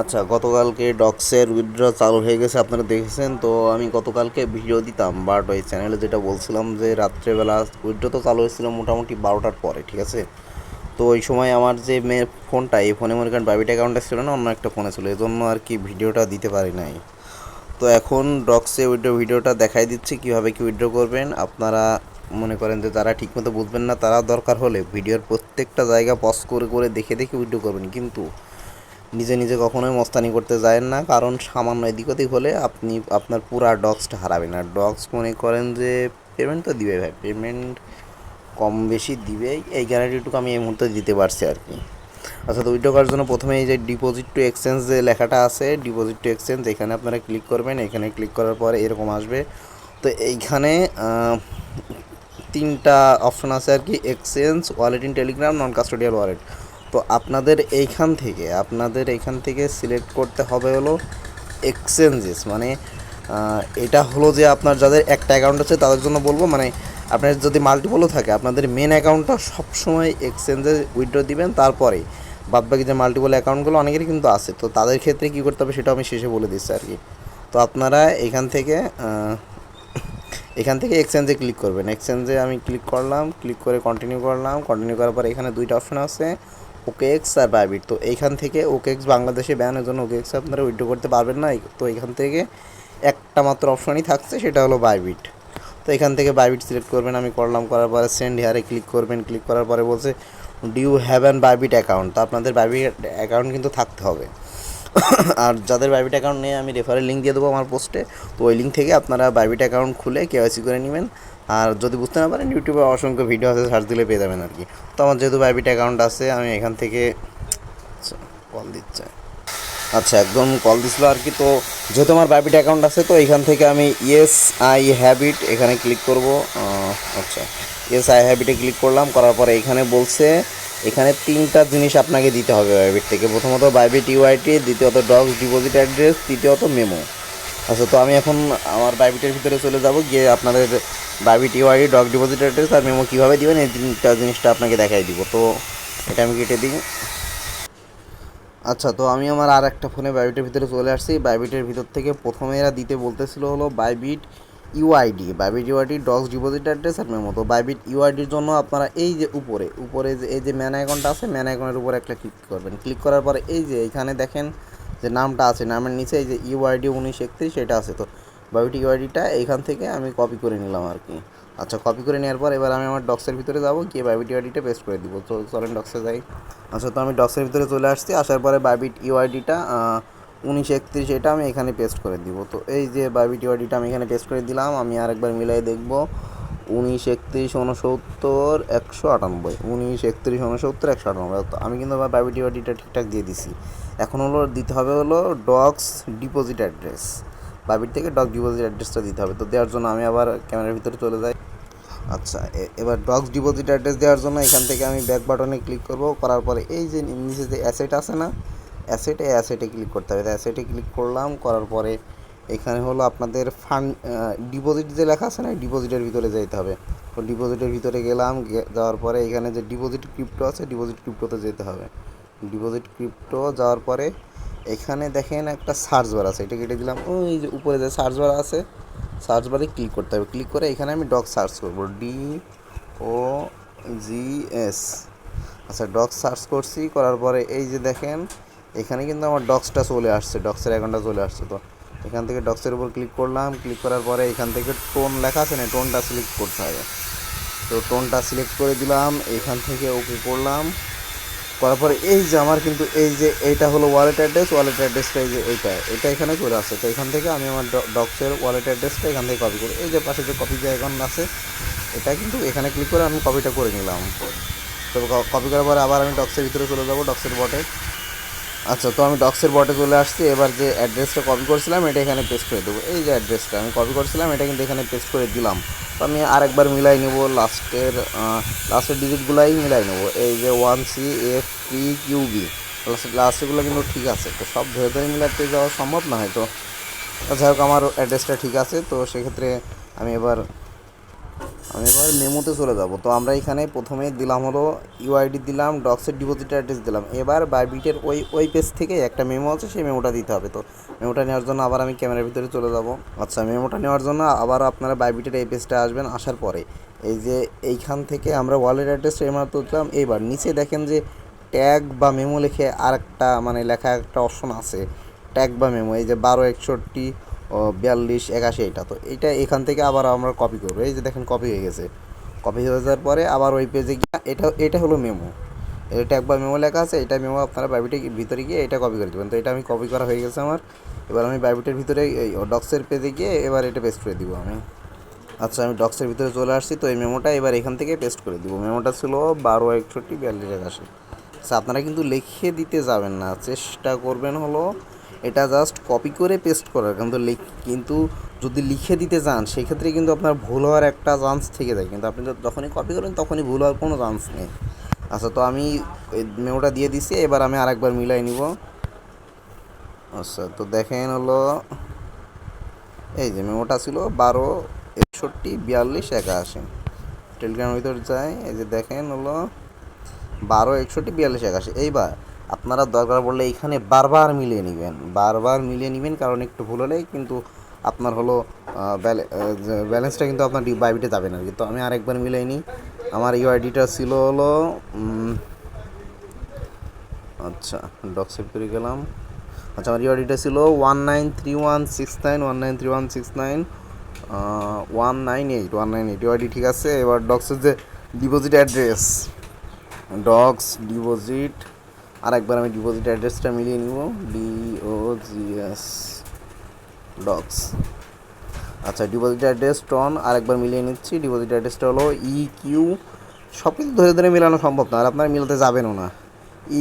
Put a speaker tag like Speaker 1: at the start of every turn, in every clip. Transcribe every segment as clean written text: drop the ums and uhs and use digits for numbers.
Speaker 1: আচ্ছা, গতকালকে ডক্সের উইথড্র চালু হয়ে গেছে, আপনারা দেখেছেন। তো আমি গতকালকে ভিডিও দিতাম, বাট ওই চ্যানেলে যেটা বলছিলাম যে রাত্রেবেলা উইথড্র তো চালু হয়েছিল মোটামুটি 12টার পরে, ঠিক আছে। তো ওই সময় আমার যে মেয়ের ফোনটা, এই ফোনে মনে করেন প্রাইভেট অ্যাকাউন্টটা ছিল না, অন্য একটা ফোনে ছিল, এই জন্য আর কি ভিডিওটা দিতে পারি নাই। তো এখন ডক্সে উইথড্র ভিডিওটা দেখাই দিচ্ছি কীভাবে কি উইথড্র করবেন। আপনারা মনে করেন যে যারা ঠিকমতো বুঝবেন না, তারা দরকার হলে ভিডিওর প্রত্যেকটা জায়গা পজ করে করে দেখে দেখে উইথড্র করবেন, কিন্তু নিজে নিজে কখনোই মস্তানি করতে যায়েন না, কারণ সামান্য এদিক ওদিক হলে আপনি আপনার পুরা ডগসটা হারাবেন। আর ডগস মনে করেন যে পেমেন্ট তো দিবে ভাই, পেমেন্ট কম বেশি দিবেই, এই গ্যারান্টিটুকু আমি এই মুহূর্তে দিতে পারছি আর কি। আচ্ছা, তো উইথড্র করার জন্য প্রথমে এই যে ডিপোজিট টু এক্সচেঞ্জ যে লেখাটা আছে, ডিপোজিট টু এক্সচেঞ্জ, এখানে আপনারা ক্লিক করবেন। এখানে ক্লিক করার পরে এরকম আসবে। তো এইখানে তিনটা অপশন আছে আর কি, exchange, wallet in Telegram, non custodial wallet. তো আপনাদের এইখান থেকে সিলেক্ট করতে হবে হলো এক্সচেঞ্জেস, মানে এটা হলো যে আপনার যাদের একটা অ্যাকাউন্ট আছে তাদের জন্য বলবো, মানে আপনার যদি মাল্টিপলও থাকে, আপনাদের মেন অ্যাকাউন্টটা সবসময় এক্সচেঞ্জে উইথড্র দিবেন, তারপরে বাদবাকি যে মাল্টিপল অ্যাকাউন্টগুলো অনেকেরই কিন্তু আছে, তো তাদের ক্ষেত্রে কী করতে হবে সেটা আমি শেষে বলে দিচ্ছি আর কি। তো আপনারা এখান থেকে এক্সচেঞ্জে ক্লিক করবেন। এক্সচেঞ্জে আমি ক্লিক করলাম, ক্লিক করে কন্টিনিউ করলাম। কন্টিনিউ করার পর এখানে দুইটা অপশন আছে, ওকেএক্স আর বাইবিট। তো এইখান থেকে ওকেএক্স বাংলাদেশে ব্যানের জন্য ওকেএক্স আপনারা উইথড্র করতে পারবেন না। তো এখান থেকে একটা মাত্র অপশনই থাকছে, সেটা হলো বাইবিট। তো এখান থেকে বাইবিট সিলেক্ট করবেন, আমি করলাম। করার পরে সেন্ড হেয়ারে ক্লিক করবেন। ক্লিক করার পরে বলছে do you have an Bybit account. তো আপনাদের বাইবিট অ্যাকাউন্ট কিন্তু থাকতে হবে। আর যাদের বাইবিট অ্যাকাউন্ট নেই, আমি রেফারেল লিঙ্ক দিয়ে দেবো আমার পোস্টে। তো ওই লিঙ্ক থেকে আপনারা বাইবিট অ্যাকাউন্ট খুলে কেওয়াইসি করে নেবেন। আর যদি বুঝতে না পারেন, ইউটিউবে অসংখ্য ভিডিও আছে, সার্চ দিলে পেয়ে যাবেন আর কি। তো আমার যেহেতু বাইবিট অ্যাকাউন্ট আছে, আমি এখান থেকে কল দিচ্ছে। আচ্ছা, একদম কল দিছিল আর কি। তো যেহেতু আমার বাইবিট অ্যাকাউন্ট আছে, তো এখান থেকে আমি ইয়েস আই হ্যাভ ইট এখানে ক্লিক করব। আচ্ছা, ইয়েস আই হ্যাভ ইটে ক্লিক করলাম। করার পরে এখানে বলছে এখানে তিনটা জিনিস আপনাকে দিতে হবে বাইবিট থেকে। প্রথমত বাইবিট ইউআইটি, দ্বিতীয়ত ডগস ডিপোজিট অ্যাড্রেস, তৃতীয়ত মেমো। আচ্ছা, তো আমি এখন আমার বাইবিটের ভিতরে চলে যাব, গিয়ে আপনাদের Bybit UID, dog deposit address আর মেমো কীভাবে দিবেন, এই তিনটা জিনিসটা আপনাকে দেখাই দিব। তো এটা আমি কেটে দিই। আচ্ছা, তো আমি আমার আর একটা ফোনে বাইবিটের ভিতরে চলে আসছি। বাইবিটের ভিতর থেকে প্রথমে এরা দিতে বলতেছিল হলো Bybit UID, Bybit UID, dogs deposit address আর মেমো। তো বাইবিট ইউআইডির জন্য আপনারা এই যে উপরে উপরে যে এই যে ম্যান আইকনটা আছে, ম্যান আইকনের উপরে একটা ক্লিক করবেন। ক্লিক করার পরে এই যে এখানে দেখেন যে নামটা আছে, নামের নিচে এই যে ইউআইডি 1931 সেটা আছে। তো বাইবিট ইউআইডিটা এইখান থেকে আমি কপি করে নিলাম আর কি। আচ্ছা, কপি করে নেওয়ার পর এবার আমি আমার ডক্সের ভিতরে যাবো, গিয়ে বাইবিট ইউআইডিটা পেস্ট করে দিব। তো চলেন ডক্সে যাই। আচ্ছা, তো আমি ডক্সের ভিতরে চলে আসছি। আসার পরে বাইবিট ইউআইডিটা 1931 এটা আমি এখানে পেস্ট করে দিব। তো এই যে বাইবিট ইউআইডিটা আমি এখানে পেস্ট করে দিলাম। আমি আরেকবার মিলাই দেখব, 1931 69 198, 1931 69 198। তো আমি কিন্তু আমার বাইবিট ইউআইডিটা ঠিকঠাক দিয়ে দিছি। এখন হলো দিতে হবে হলো ডগস ডিপোজিট অ্যাড্রেস, বাইবিট থেকে ডগ ডিপোজিট অ্যাড্রেসটা দিতে হবে। তো দেওয়ার জন্য আমি আবার ক্যামেরার ভিতরে চলে যাই। আচ্ছা, এবার ডগস ডিপোজিট অ্যাড্রেস দেওয়ার জন্য এখান থেকে আমি ব্যাক বাটনে ক্লিক করব। করার পরে এই যে নিচে যে অ্যাসেট আছে না, অ্যাসেটে ক্লিক করতে হবে। অ্যাসেটে ক্লিক করলাম। করার পরে এখানে হলো আপনাদের ফান্ড ডিপোজিট যে লেখা আছে না, ডিপোজিটের ভিতরে যেতে হবে। তো ডিপোজিটের ভিতরে গেলাম, যাওয়ার পরে এখানে যে ডিপোজিট ক্রিপ্টো আছে, ডিপোজিট ক্রিপ্টোতে যেতে হবে। ডিপোজিট ক্রিপ্টো যাওয়ার পরে এখানে দেখেন একটা সার্চ বার আছে, এটা কেটে দিলাম। ওই যে উপরে যে সার্চ বার আছে, সার্চ বারে ক্লিক করতে হবে। ক্লিক করে এখানে আমি ডগ সার্চ করব, DOGS। আচ্ছা, ডগ সার্চ করছি। করার পরে এই যে দেখেন এখানে কিন্তু আমার ডগসটা চলে আসছে, ডগসের অ্যাকাউন্টটা চলে আসছে। তো এখান থেকে ডগসের উপর ক্লিক করলাম। ক্লিক করার পরে এখান থেকে টোন লেখা আছে না, টোনটা সিলেক্ট করতে হবে। তো টোনটা সিলেক্ট করে দিলাম, এখান থেকে ওকে করলাম। করার পরে এই যে আমার কিন্তু এই যে এইটা হলো ওয়ালেট অ্যাড্রেস, ওয়ালেট অ্যাড্রেসটা এই যে এটা এখানে চলে আসছে। তো এখান থেকে আমি আমার ডক্সের ওয়ালেট অ্যাড্রেসটা এখান থেকে কপি করি। এই যে পাশে যে কপি যে আইকন আছে, এটা কিন্তু এখানে ক্লিক করে আমি কপিটা করে নিলাম। তো কপি করার পরে আবার আমি ডক্সের ভিতরে চলে যাবো, ডক্সের বটে। আচ্ছা, তো আমি ডক্সের বটে চলে আসছি। এবার যে অ্যাড্রেসটা কপি করছিলাম এটা এখানে পেস্ট করে দেবো। এই যে অ্যাড্রেসটা আমি কপি করছিলাম, এটা কিন্তু এখানে পেস্ট করে দিলাম। তো আমি আরেকবার মিলাই নেবো, লাস্টের ডিজিটগুলাই মিলাই নেবো। এই যে 1CF3QB, লাস্টগুলো কিন্তু ঠিক আছে। তো সব ধরে ধরে মিলাতে যাওয়া সম্ভব না হয়। তো যাই হোক, আমার অ্যাড্রেসটা ঠিক আছে। তো সেক্ষেত্রে আমি এবার আমি এবার মেমোতে চলে যাব। তো আমরা এখানে প্রথমে দিলাম হলো ইউআইডি দিলাম, ডক্সের ডিপোজিট অ্যাড্রেস দিলাম। এবার বাইবিটের ওই পেজ থেকে একটা মেমো আছে, সেই মেমোটা দিতে হবে। তো মেমোটা নেওয়ার জন্য আবার আমি ক্যামেরার ভিতরে চলে যাব। আচ্ছা, মেমোটা নেওয়ার জন্য আবার আপনারা বাইবিটের এই পেজটা আসবেন। আসার পরে এই যে এইখান থেকে আমরা ওয়ালেট অ্যাড্রেসটা এবার তুললাম। এইবার নিচে দেখেন যে ট্যাগ বা মেমো লিখে আর একটা মানে লেখা একটা অপশন আছে, ট্যাগ বা মেমো, এই যে 1261 ও 4281 এটা। তো এইটা এখান থেকে আবার আমরা কপি করবো। এই যে দেখেন কপি হয়ে গেছে। কপি হয়ে যাওয়ার পরে আবার ওই পেজে গিয়ে এটা হলো মেমো, এটা ট্যাগ বা মেমো লেখা আছে, এটা মেমো আপনারা বাইবিটের ভিতরে গিয়ে এটা কপি করে দেবেন। তো এটা আমি কপি করা হয়ে গেছে আমার। এবার আমি বাইবিটের ভিতরে এই ডক্সের পেজে গিয়ে এবার এটা পেস্ট করে দিব আমি। আচ্ছা, আমি ডক্সের ভিতরে চলে আসছি। তো এই মেমোটা এবার এখান থেকে পেস্ট করে দিব। মেমোটা ছিল 1261 4281। আচ্ছা, আপনারা কিন্তু লিখে দিতে যাবেন না, চেষ্টা করবেন হলো এটা জাস্ট কপি করে পেস্ট করার। কিন্তু যদি লিখে দিতে যান সেক্ষেত্রে কিন্তু আপনার ভুল হওয়ার একটা চান্স থেকে যায়, কিন্তু আপনি যখনই কপি করেন তখনই ভুল হওয়ার কোনো চান্স নেই। আচ্ছা, তো আমি এই মেমোটা দিয়ে দিছি। এবার আমি আরেকবার মিলাই নিব। আচ্ছা, তো দেখেন হলো এই যে মেমোটা ছিল 1261 4281। টেলিগ্রামের ভিতর যায়, এই যে দেখেন হলো 1261 4281। এইবার আপনারা দরকার পড়লে এইখানে বারবার মিলিয়ে নেবেন, কারণ একটু ভুল হলেই কিন্তু আপনার হলো ব্যালেন্সটা কিন্তু আপনার বাইবিটে যাবে না। কিন্তু আমি আরেকবার মিলিয়ে নিই। আমার ইউআইডিটা ছিল হলো আচ্ছা, ডক্সের ভিতরে গেলাম। আচ্ছা, আমার ইউআইডিটা ছিল 193169 ইউআইডি ঠিক আছে। এবার ডক্সের যে ডিপোজিট অ্যাড্রেস, ডক্স ডিপোজিট, আরেকবার আমি ডিপোজিট অ্যাড্রেসটা মিলিয়ে নিব, DOGS ডক্স। আচ্ছা, ডিপোজিট অ্যাড্রেস টন আরেকবার মিলিয়ে নিচ্ছি। ডিপোজিট অ্যাড্রেসটা হলো EQ, সব কিছু ধরে ধরে মেলানো সম্ভব না, আর আপনারা মিলাতে যাবেনও না।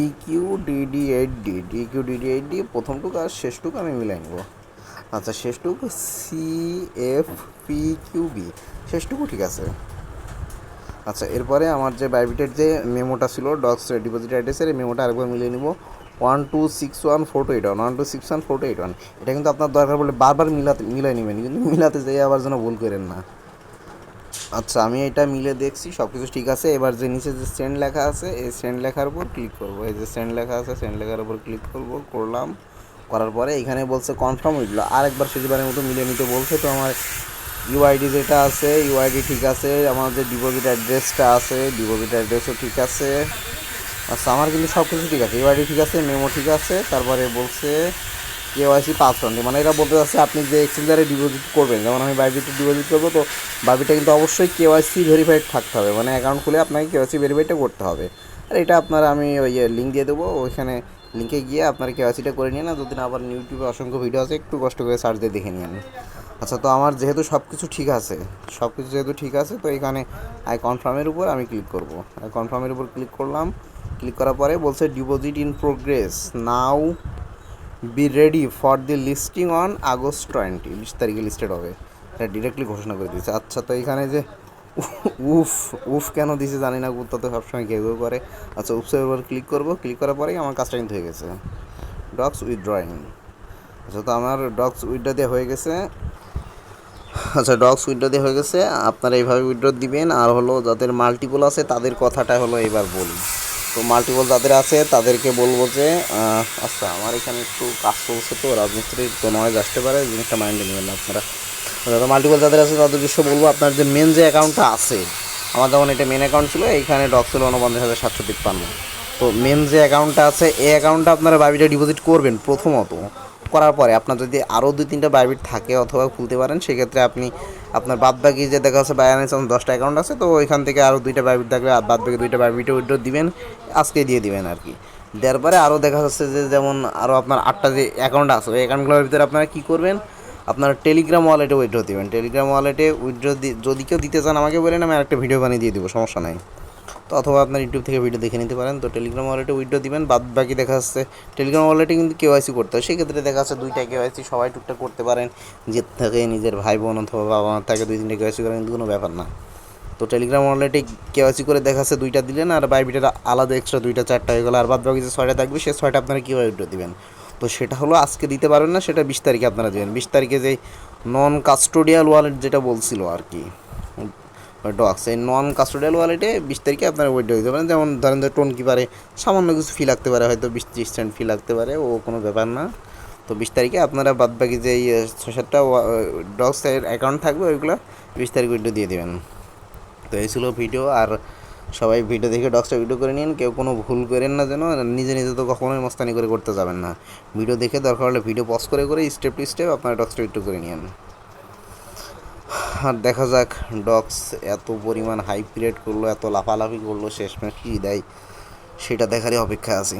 Speaker 1: EQDD8D প্রথমটুকু আর শেষটুকু আমি মিলাই নেব। আচ্ছা, শেষটুকু CFPQB, শেষটুকু ঠিক আছে। আচ্ছা, এরপরে আমার যে বাইবিটের যে মেমোটা ছিল ডক্স ডিপোজিট অ্যাড্রেসের, এই মেমোটা আরেকবার মিলিয়ে নিব। 1261481 এটা কিন্তু আপনার দরকার পড়লে বারবার মিলাই নেবেন, কিন্তু মিলাতে যেয়ে আবার যেন ভুল করেন না। আচ্ছা, আমি এটা মিলে দেখছি সব কিছু ঠিক আছে। এবার যে নিচে যে সেন্ড লেখা আছে, এই সেন্ড লেখার উপর ক্লিক করব। এই যে সেন্ড লেখা আছে, সেন্ড লেখার উপর ক্লিক করলাম। করার পরে এখানে বলছে কনফার্ম উইথড্র, আরেকবার শেষবারের মতো মিলিয়ে নিতে বলছে। তো আমার ইউআইডি যেটা আছে, ইউআইডি ঠিক আছে। আমার যে ডিপোজিট অ্যাড্রেসটা আছে, ডিপোজিট অ্যাড্রেসও ঠিক আছে। আচ্ছা, আমার কিন্তু সব কিছু ঠিক আছে, ইউআইডি ঠিক আছে, মেমো ঠিক আছে। তারপরে বলছে কেওয়াইসি পাসওয়ার্ড, মানে এরা বলতে চাচ্ছে আপনি যে এক্সচেঞ্জারে ডিপোজিট করবেন, যেমন আমি বাইবিটে ডিপোজিট করবো, তো বাইবিটা কিন্তু অবশ্যই কেওয়াইসি ভেরিফাইড থাকতে হবে, মানে অ্যাকাউন্ট খুলে আপনাকে কেওয়াইসি ভেরিফাইডটা করতে হবে। আর এটা আপনারা আমি ওই লিঙ্ক দিয়ে দেবো, ওইখানে লিঙ্কে গিয়ে আপনারা কেওয়াইসিটা করে নিন। না যদি না আবার ইউটিউবে অসংখ্য ভিডিও আছে, একটু কষ্ট করে সার্চ দিয়ে দেখে নিন। আচ্ছা, তো আমার যেহেতু সব কিছু ঠিক আছে, তো এখানে আই কনফার্মের উপর আমি ক্লিক করব। আই কনফার্মের উপর ক্লিক করলাম। ক্লিক করার পরে বলছে deposit in progress, now be ready for the listing on August 20 তারিখে লিস্টেড হবে, এটা ডিরেক্টলি ঘোষণা করে দিয়েছে। আচ্ছা, তো এখানে যে উফ উফ কেন দিয়েছে জানি না, কুত্তা তো সবসময় কেউ করে। আচ্ছা, উপসের উপর ক্লিক করব। ক্লিক করার পরেই আমার কাজটা কিন্তু হয়ে গেছে, ডক্স উইথড্রয়িং। আচ্ছা, তো আমার ডক্স উইথড্র দিয়ে হয়ে গেছে। আপনারা এইভাবে উইথড্র দিবেন। আর হলো যাদের মাল্টিপল আছে তাদের কথাটা হলো এবার বলি। তো মাল্টিপল যাদের আছে তাদেরকে বলবো যে আচ্ছা, আমার এখানে একটু কাজ চলছে, তো রাজমিস্ত্রির তো নয়েজ আসতে পারে, জিনিসটা মাইন্ডে নেবেন না আপনারা। যারা মাল্টিপল যাদের আছে তাদের বিষয়ে বলবো, আপনার যে মেন যে অ্যাকাউন্টটা আছে, আমার যেমন এটা মেন অ্যাকাউন্ট ছিল, এইখানে ডক্স ছিল 49,753। তো মেন যে অ্যাকাউন্টটা আছে, এই অ্যাকাউন্টটা আপনারা বাইবিটে ডিপোজিট করবেন প্রথমত। করার পরে আপনার যদি আরও 2-3টা বাইবিট থাকে অথবা খুলতে পারেন, সেক্ষেত্রে আপনি আপনার বাদবাকি যে দেখা যাচ্ছে বাইনান্স 10টা অ্যাকাউন্ট আছে, তো ওইখান থেকে আরও 2টা বাইবিট থাকলে বাদবাকি 2টা বাইবিটে উইথড্র দিবেন, আজকে দিয়ে দিবেন আর কি। দেওয়ার পরে আরও দেখা যাচ্ছে যে যেমন আরও আপনার 8টা যে অ্যাকাউন্ট আছে, ওই অ্যাকাউন্টগুলোর ভিতরে আপনারা কী করবেন, আপনার টেলিগ্রাম ওয়ালেটে উইথড্র দিবেন। টেলিগ্রাম ওয়ালেটে উইথড্র যদি কেউ দিতে চান আমাকে বলেন, আমি আরেকটা ভিডিও বানিয়ে দিয়ে দেবো, সমস্যা নাই। তো অথবা আপনার ইউটিউব থেকে ভিডিও দেখে নিতে পারেন। তো টেলিগ্রাম ওয়ালেটে উইথড্র দিবেন। বাদ বাকি দেখা যাচ্ছে টেলিগ্রাম ওয়ালেটে কিন্তু কেওয়াইসি করতে হয়, সেক্ষেত্রে দেখা যাচ্ছে 2টা কেওয়াইসি সবাই টুকটাক করতে পারেন। যে থাকে নিজের ভাই বোন অথবা বাবা মার থাকে 2-3টা কেওয়াইসি করেন, কিন্তু কোনো ব্যাপার না। তো টেলিগ্রাম ওয়ালেটে কেওয়াইসি করে দেখা যাচ্ছে 2টা দিলেন, আর বাইবিটের আলাদা এক্সট্রা 2টা-4টা হয়ে গেলো। আর বাদ বাকি যে 6টা থাকবে, সেই 6টা আপনারা কীভাবে উইথড্র দিবেন, তো সেটা হলো আজকে দিতে পারবেন না, সেটা 20 তারিখে আপনারা দেবেন। 20 তারিখে যে নন কাস্টোডিয়াল ওয়ালেট যেটা বলছিল আর কি, ডক্স এই নন কাস্টোডিয়াল ওয়ালেটে 20 তারিখে আপনারা উইথড্র দিতে পারেন। যেমন ধরেন যে টোন কিপারে সামান্য কিছু ফি লাগতে পারে, হয়তো 20-30 সেন্ট ফি লাগতে পারে, ও কোনো ব্যাপার না। তো 20 তারিখে আপনারা বাদবাকি যে এই 6-7টা ডক্সের অ্যাকাউন্ট থাকবে ওইগুলো 20 তারিখ উইথড্র দিয়ে দেবেন। তো এই ছিল ভিডিও। আর সবাই ভিডিও দেখে ডক্সটা উইথড্র করে নিন, কেউ কোনো ভুল করেন না যেন। নিজে নিজে তো কখনোই মস্তানি করে করতে যাবেন না। ভিডিও দেখে দরকার হলে ভিডিও পজ করে স্টেপ টু স্টেপ আপনারা ডক্সটা উইথড্র করে নিন। আর দেখা যাক ডক্স এত পরিমাণ হাই পিরিয়ড করলো, এত লাফালাফি করলো, শেষমেশ কী দেয় সেটা দেখারই অপেক্ষা আছে।